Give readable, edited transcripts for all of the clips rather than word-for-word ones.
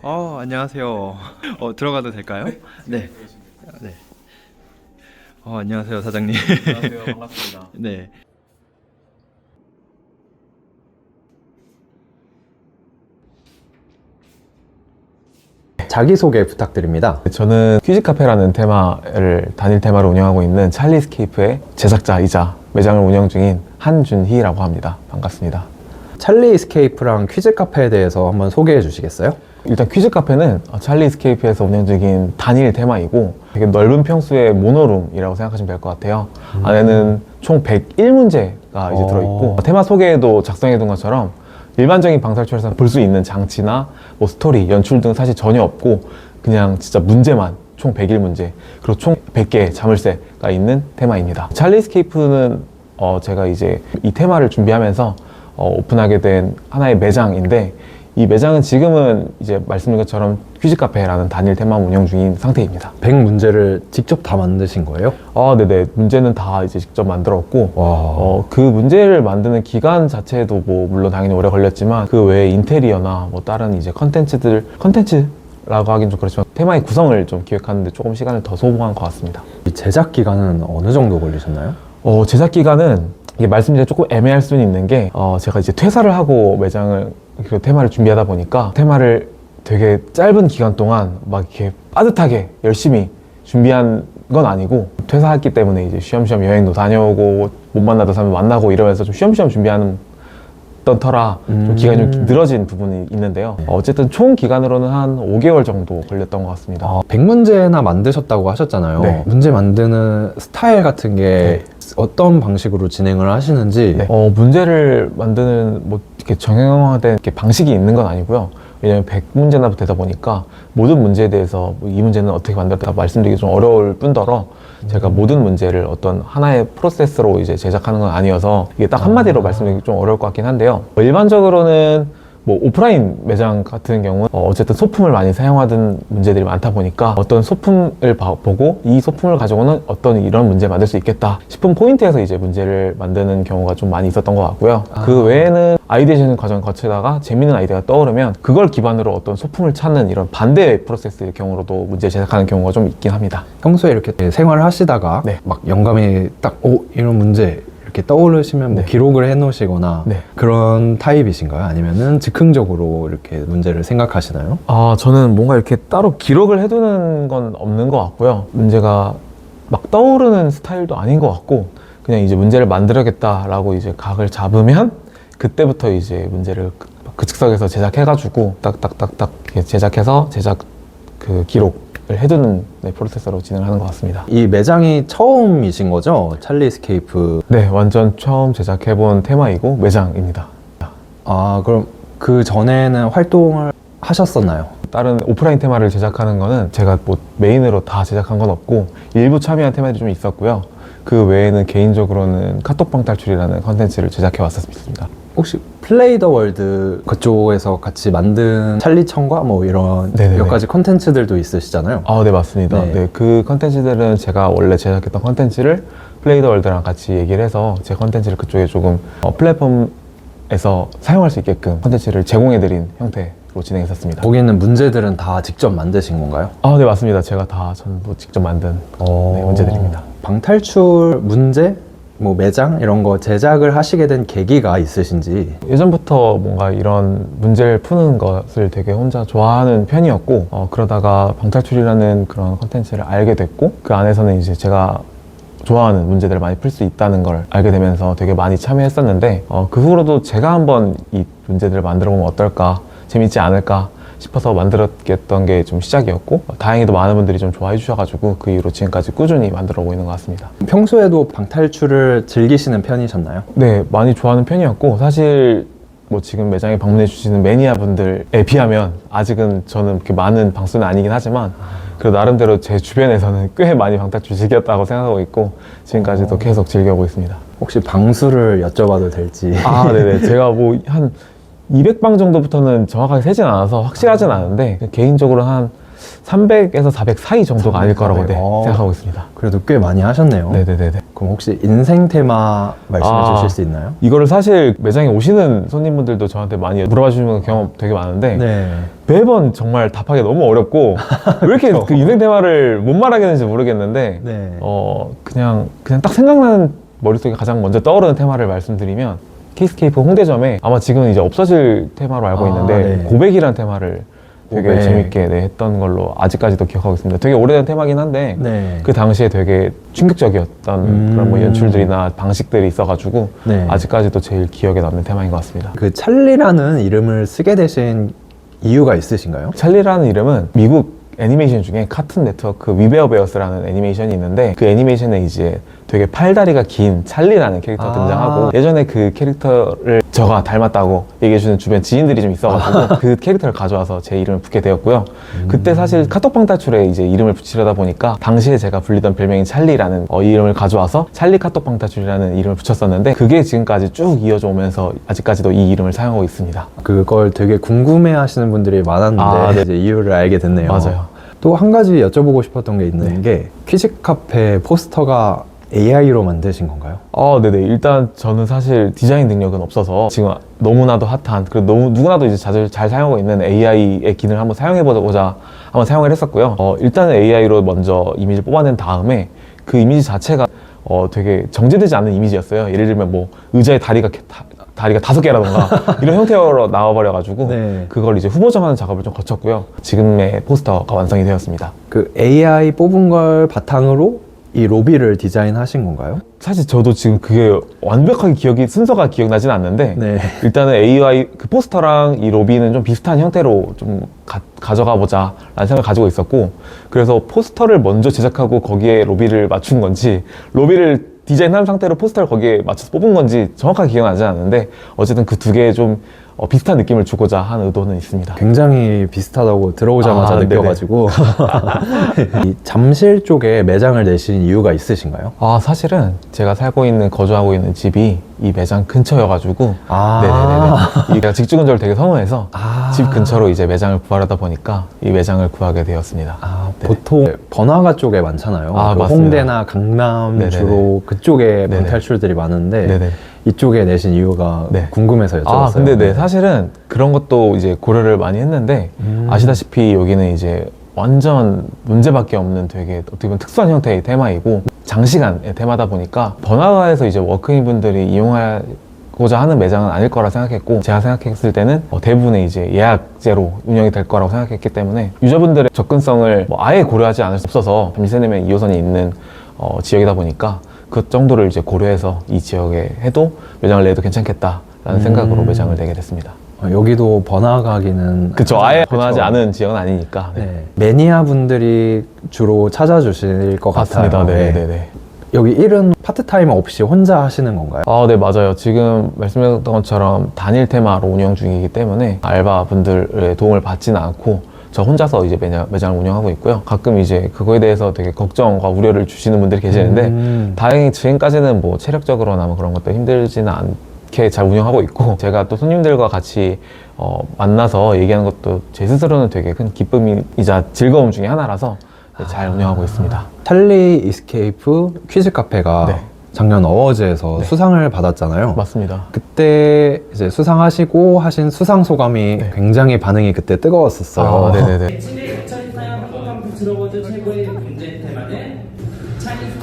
안녕하세요. 들어가도 될까요? 네. 네. 안녕하세요, 사장님. 안녕하세요. 반갑습니다. 네. 자기소개 부탁드립니다. 저는 퀴즈카페라는 테마를 단일 테마로 운영하고 있는 찰리스케이프의 제작자이자 매장을 운영 중인 한준희라고 합니다. 반갑습니다. 찰리스케이프랑 퀴즈카페에 대해서 한번 소개해 주시겠어요? 일단 퀴즈카페는 찰리스케이프에서 운영 중인 단일 테마이고 되게 넓은 평수의 모노룸이라고 생각하시면 될 것 같아요. 안에는 총 101문제가 이제 들어있고 테마 소개에도 작성해둔 것처럼 일반적인 방탈출에서 볼 수 있는 장치나 뭐 스토리, 연출 등 사실 전혀 없고 그냥 진짜 문제만 총 101문제 그리고 총 100개의 자물쇠가 있는 테마입니다. 찰리스케이프는 제가 이제 이 테마를 준비하면서 오픈하게 된 하나의 매장인데 이 매장은 지금은 이제 말씀드린 것처럼 퀴즈카페라는 단일 테마 운영 중인 상태입니다. 100문제를 직접 다 만드신 거예요? 네네. 문제는 다 이제 직접 만들었고, 와. 그 문제를 만드는 기간 자체도 뭐, 물론 당연히 오래 걸렸지만, 그 외에 인테리어나 뭐 다른 이제 컨텐츠라고 하긴 좀 그렇지만, 테마의 구성을 좀 기획하는데 조금 시간을 더 소모한 것 같습니다. 이 제작 기간은 어느 정도 걸리셨나요? 제작 기간은, 이게 말씀드리기 조금 애매할 수는 있는 게, 제가 이제 퇴사를 하고 매장을, 그 테마를 준비하다 보니까, 테마를 되게 짧은 기간 동안 막 이렇게 빠듯하게 열심히 준비한 건 아니고 퇴사했기 때문에 이제 쉬엄쉬엄 여행도 다녀오고 못 만나던 사람 만나고 이러면서 좀 쉬엄쉬엄 준비하는 터라 좀 기간이 좀 늘어진 부분이 있는데요. 어쨌든 총 기간으로는 한 5개월 정도 걸렸던 것 같습니다. 100문제나 만드셨다고 하셨잖아요. 네. 문제 만드는 스타일 같은 게 어떤 방식으로 진행을 하시는지. 네. 문제를 만드는 뭐 이렇게 정형화된 이렇게 방식이 있는 건 아니고요. 왜냐면 100문제나 되다 보니까 모든 문제에 대해서 이 문제는 어떻게 만들었다 말씀드리기 좀 어려울 뿐더러 제가 모든 문제를 어떤 하나의 프로세스로 이제 제작하는 건 아니어서 이게 딱 한마디로 말씀드리기 좀 어려울 것 같긴 한데요. 일반적으로는 뭐 오프라인 매장 같은 경우는 어쨌든 소품을 많이 사용하던 문제들이 많다 보니까 어떤 소품을 보고 이 소품을 가지고는 어떤 이런 문제 만들 수 있겠다 싶은 포인트에서 이제 문제를 만드는 경우가 좀 많이 있었던 것 같고요. 그 외에는 아이디어제는 과정 거치다가 재밌는 아이디어가 떠오르면 그걸 기반으로 어떤 소품을 찾는 이런 반대의 프로세스의 경우로도 문제 제작하는 경우가 좀 있긴 합니다. 평소에 이렇게 생활을 하시다가 네. 막 영감이 딱 이런 문제 이렇게 떠오르시면 뭐 네. 기록을 해 놓으시거나 네. 그런 타입이신가요? 아니면은 즉흥적으로 이렇게 문제를 생각하시나요? 저는 뭔가 이렇게 따로 기록을 해두는 건 없는 것 같고요. 문제가 막 떠오르는 스타일도 아닌 것 같고, 그냥 이제 문제를 만들어야겠다라고 이제 각을 잡으면, 그때부터 이제 문제를 그 즉석에서 제작해가지고, 딱딱딱딱 제작해서 제작 그 기록을 해두는 프로세서로 진행하는 것 같습니다. 이 매장이 처음이신 거죠? 찰리스케이프. 네, 완전 처음 제작해본 테마이고 매장입니다. 그럼 그 전에는 활동을 하셨었나요? 다른 오프라인 테마를 제작하는 거는 제가 뭐 메인으로 다 제작한 건 없고 일부 참여한 테마들이 좀 있었고요. 그 외에는 개인적으로는 카톡방 탈출이라는 컨텐츠를 제작해 왔었습니다. 혹시 플레이 더 월드 그쪽에서 같이 만든 찰리청과 뭐 이런 네네네. 몇 가지 컨텐츠들도 있으시잖아요. 네, 맞습니다. 네. 네, 그 컨텐츠들은 제가 원래 제작했던 컨텐츠를 플레이 더 월드랑 같이 얘기를 해서 제 컨텐츠를 그쪽에 조금 플랫폼에서 사용할 수 있게끔 컨텐츠를 제공해드린 형태로 진행했었습니다. 거기 있는 문제들은 다 직접 만드신 건가요? 네, 맞습니다. 제가 다 전부 직접 만든 문제들입니다. 방탈출 문제, 뭐 매장 이런 거 제작을 하시게 된 계기가 있으신지. 예전부터 뭔가 이런 문제를 푸는 것을 되게 혼자 좋아하는 편이었고 그러다가 방탈출이라는 그런 컨텐츠를 알게 됐고 그 안에서는 이제 제가 좋아하는 문제들을 많이 풀 수 있다는 걸 알게 되면서 되게 많이 참여했었는데 그 후로도 제가 한번 이 문제들을 만들어 보면 어떨까, 재밌지 않을까 싶어서 만들었던 게 좀 시작이었고 다행히도 많은 분들이 좀 좋아해 주셔가지고 그 이후로 지금까지 꾸준히 만들어 오고 있는 것 같습니다. 평소에도 방탈출을 즐기시는 편이셨나요? 네, 많이 좋아하는 편이었고 사실 뭐 지금 매장에 방문해 주시는 매니아 분들에 비하면 아직은 저는 그렇게 많은 방수는 아니긴 하지만 그래도 나름대로 제 주변에서는 꽤 많이 방탈출 즐겼다고 생각하고 있고 지금까지도 계속 즐겨오고 있습니다. 혹시 방수를 여쭤봐도 될지. 네네. 제가 뭐 한 200방 정도부터는 정확하게 세진 않아서 확실하진 않은데 개인적으로 한 300에서 400 사이 정도가 아닐 거라고 400. 생각하고 있습니다. 그래도 꽤 많이 하셨네요. 네네네네. 그럼 혹시 인생 테마 말씀해 주실 수 있나요? 이거를 사실 매장에 오시는 손님분들도 저한테 많이 물어봐 주시는 경험 되게 많은데 네. 매번 정말 답하기 너무 어렵고 왜 이렇게 그 인생 테마를 못 말하겠는지 모르겠는데 네. 그냥 딱 생각나는 머릿속에 가장 먼저 떠오르는 테마를 말씀드리면 케이스케이프 홍대점에 아마 지금은 이제 없어질 테마로 알고 있는데 네. 고백이라는 테마를 되게 고백. 재밌게 했던 걸로 아직까지도 기억하고 있습니다. 되게 오래된 테마긴 한데 네. 그 당시에 되게 충격적이었던 그런 뭐 연출들이나 방식들이 있어가지고 네. 아직까지도 제일 기억에 남는 테마인 것 같습니다. 그 찰리라는 이름을 쓰게 되신 이유가 있으신가요? 찰리라는 이름은 미국 애니메이션 중에 카툰 네트워크 위베어 베어스라는 애니메이션이 있는데 그 애니메이션에 이제 되게 팔다리가 긴 찰리라는 캐릭터가 등장하고 예전에 그 캐릭터를 저가 닮았다고 얘기해주는 주변 지인들이 좀 있어가지고 그 캐릭터를 가져와서 제 이름을 붙게 되었고요. 그때 사실 카톡방 탈출에 이제 이름을 붙이려다 보니까 당시에 제가 불리던 별명인 찰리라는 이름을 가져와서 찰리 카톡방 탈출이라는 이름을 붙였었는데 그게 지금까지 쭉 이어져 오면서 아직까지도 이 이름을 사용하고 있습니다. 그걸 되게 궁금해 하시는 분들이 많았는데 네. 이제 이유를 알게 됐네요. 맞아요. 또 한 가지 여쭤보고 싶었던 게 있는 게 퀴즈 카페 포스터가 AI로 만드신 건가요? 네네. 일단 저는 사실 디자인 능력은 없어서 지금 너무나도 핫한, 그리고 누구나도 이제 잘 사용하고 있는 AI의 기능을 한번 사용해보자 한번 사용을 했었고요. 일단은 AI로 먼저 이미지를 뽑아낸 다음에 그 이미지 자체가 되게 정제되지 않는 이미지였어요. 예를 들면 뭐 의자에 다리가 5개라던가 이런 형태로 나와버려가지고 네. 그걸 이제 후보정하는 작업을 좀 거쳤고요. 지금의 포스터가 완성이 되었습니다. 그 AI 뽑은 걸 바탕으로 이 로비를 디자인하신 건가요? 사실 저도 지금 그게 완벽하게 순서가 기억나진 않는데 네. 일단은 AI 그 포스터랑 이 로비는 좀 비슷한 형태로 좀 가져가 보자 라는 생각을 가지고 있었고 그래서 포스터를 먼저 제작하고 거기에 로비를 맞춘 건지 로비를 디자인한 상태로 포스터를 거기에 맞춰서 뽑은 건지 정확하게 기억나지 않는데 어쨌든 그 두 개에 좀 비슷한 느낌을 주고자 한 의도는 있습니다. 굉장히 비슷하다고 들어오자마자 네네. 느껴가지고 이 잠실 쪽에 매장을 내신 이유가 있으신가요? 사실은 제가 거주하고 있는 집이 이 매장 근처여가지고 네네네. 제가 직주 근접을 되게 선호해서 집 근처로 이제 매장을 구하려다 보니까 이 매장을 구하게 되었습니다. 네. 보통 번화가 쪽에 많잖아요. 그 맞습니다. 홍대나 강남 네네네. 주로 그쪽에 네네. 방탈출들이 많은데 네네. 이쪽에 내신 이유가 네. 궁금해서 여쭤봤어요. 근데 네, 사실은 그런 것도 이제 고려를 많이 했는데 아시다시피 여기는 이제 완전 문제밖에 없는 되게 어떻게 보면 특수한 형태의 테마이고 장시간의 테마다 보니까 번화가에서 이제 워크인 분들이 이용하고자 하는 매장은 아닐 거라 생각했고 제가 생각했을 때는 대부분의 이제 예약제로 운영이 될 거라고 생각했기 때문에 유저분들의 접근성을 아예 고려하지 않을 수 없어서 잠실세내면 2호선이 있는 지역이다 보니까 그 정도를 이제 고려해서 이 지역에 해도 매장을 내도 괜찮겠다라는 생각으로 매장을 내게 됐습니다. 여기도 번화가기는 그쵸. 아예 그쵸. 번화하지 않은 지역은 아니니까. 네. 네. 매니아 분들이 주로 찾아주실 것 맞습니다. 같아요. 네네네. 여기 일은 파트타이머 없이 혼자 하시는 건가요? 네, 맞아요. 지금 말씀드렸던 것처럼 단일 테마로 운영 중이기 때문에 알바분들의 도움을 받지는 않고 저 혼자서 이제 매장을 운영하고 있고요. 가끔 이제 그거에 대해서 되게 걱정과 우려를 주시는 분들이 계시는데 다행히 지금까지는 뭐 체력적으로나 뭐 그런 것도 힘들지는 않게 잘 운영하고 있고 제가 또 손님들과 같이 만나서 얘기하는 것도 제 스스로는 되게 큰 기쁨이자 즐거움 중에 하나라서 잘 운영하고 있습니다. 찰리 이스케이프 퀴즈 카페가 네. 작년 어워즈에서 네. 수상을 받았잖아요. 맞습니다. 그때 이제 수상하시고 하신 수상 소감이 네. 굉장히 반응이 그때 뜨거웠었어요. 네네네. 아침에 여차인 사연 한번 들어보죠. 최고의 문제 테마는 차이니즈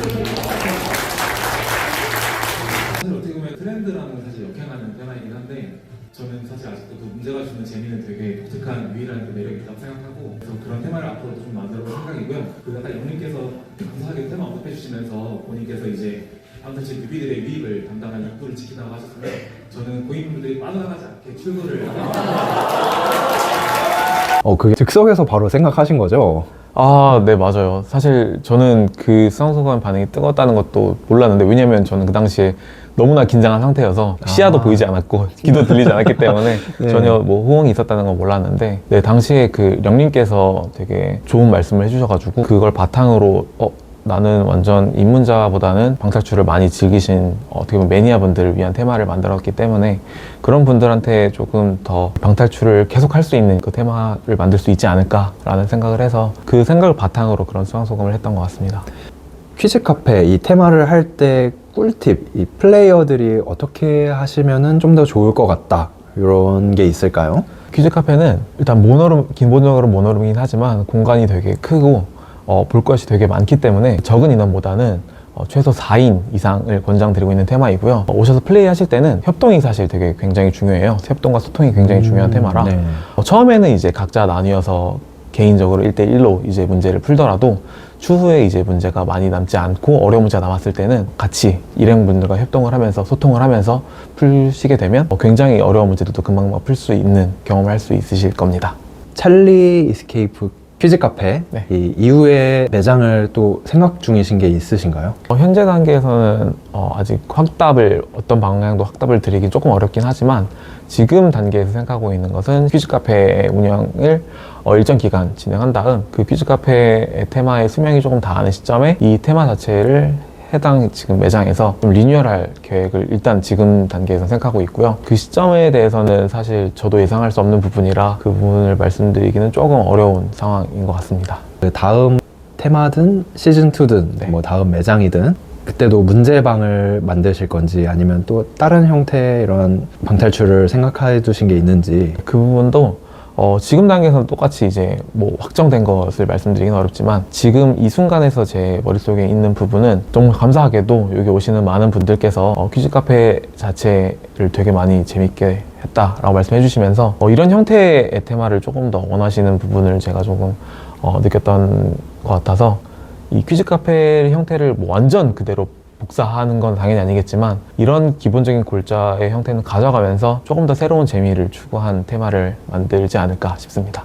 사실 어떻게 보면 트렌드라는 건 사실 역행하는 테마이긴 한데 저는 사실 아직도 그 문제가 주는 재미는 되게 독특한 유일한 그 매력이 있다고 생각하고 그래서 그런 테마를 앞으로도 좀 만들어볼 생각이고요. 그리고 아까 영님께서 감사하게 테마 언급해 주시면서 본인께서 이제 아무튼 지금 뮤비들의 유입을 담당한 입구를 지키다고 하셨는데 저는 고객분들이 빠져나가지 않게 출구를 그게 즉석에서 바로 생각하신 거죠? 네, 맞아요. 사실 저는 그 수상소감 반응이 뜨거웠다는 것도 몰랐는데 왜냐면 저는 그 당시에 너무나 긴장한 상태여서 시야도 보이지 않았고 귀도 들리지 않았기 때문에 네. 전혀 뭐 호응이 있었다는 건 몰랐는데 당시에 그 영님께서 되게 좋은 말씀을 해주셔가지고 그걸 바탕으로 나는 완전 입문자보다는 방탈출을 많이 즐기신 어떻게 보면 매니아분들을 위한 테마를 만들었기 때문에 그런 분들한테 조금 더 방탈출을 계속 할 수 있는 그 테마를 만들 수 있지 않을까라는 생각을 해서 그 생각을 바탕으로 그런 수강소감을 했던 것 같습니다. 퀴즈 카페 이 테마를 할 때 꿀팁, 이 플레이어들이 어떻게 하시면은 좀 더 좋을 것 같다, 이런 게 있을까요? 퀴즈 카페는 일단 모노룸, 기본적으로 모노룸이긴 하지만 공간이 되게 크고 볼 것이 되게 많기 때문에 적은 인원보다는 최소 4인 이상을 권장드리고 있는 테마이고요. 오셔서 플레이 하실 때는 협동이 사실 되게 굉장히 중요해요. 협동과 소통이 굉장히 중요한 테마라 네. 처음에는 이제 각자 나뉘어서 개인적으로 1대1로 이제 문제를 풀더라도 추후에 이제 문제가 많이 남지 않고 어려운 문제가 남았을 때는 같이 일행분들과 협동을 하면서 소통을 하면서 풀시게 되면 굉장히 어려운 문제들도 금방 풀 수 있는 경험을 할 수 있으실 겁니다. 찰리 이스케이프 퀴즈 카페 네. 이 이후에 매장을 또 생각 중이신 게 있으신가요? 현재 단계에서는 아직 어떤 방향도 확답을 드리긴 조금 어렵긴 하지만 지금 단계에서 생각하고 있는 것은 퀴즈 카페 운영을 일정 기간 진행한 다음 그 퀴즈 카페의 테마의 수명이 조금 다하는 시점에 이 테마 자체를 해당 지금 매장에서 좀 리뉴얼할 계획을 일단 지금 단계에서 생각하고 있고요. 그 시점에 대해서는 사실 저도 예상할 수 없는 부분이라 그 부분을 말씀드리기는 조금 어려운 상황인 것 같습니다. 그 다음 테마든 시즌2든 네. 뭐 다음 매장이든 그때도 문제방을 만드실 건지 아니면 또 다른 형태의 이런 방탈출을 생각해 두신 게 있는지. 그 부분도 지금 단계에서는 똑같이 이제 뭐 확정된 것을 말씀드리기는 어렵지만 지금 이 순간에서 제 머릿속에 있는 부분은 정말 감사하게도 여기 오시는 많은 분들께서 퀴즈 카페 자체를 되게 많이 재밌게 했다라고 말씀해 주시면서 이런 형태의 테마를 조금 더 원하시는 부분을 제가 조금 느꼈던 것 같아서 이 퀴즈 카페 형태를 뭐 완전 그대로 복사하는 건 당연히 아니겠지만 이런 기본적인 골자의 형태는 가져가면서 조금 더 새로운 재미를 추구한 테마를 만들지 않을까 싶습니다.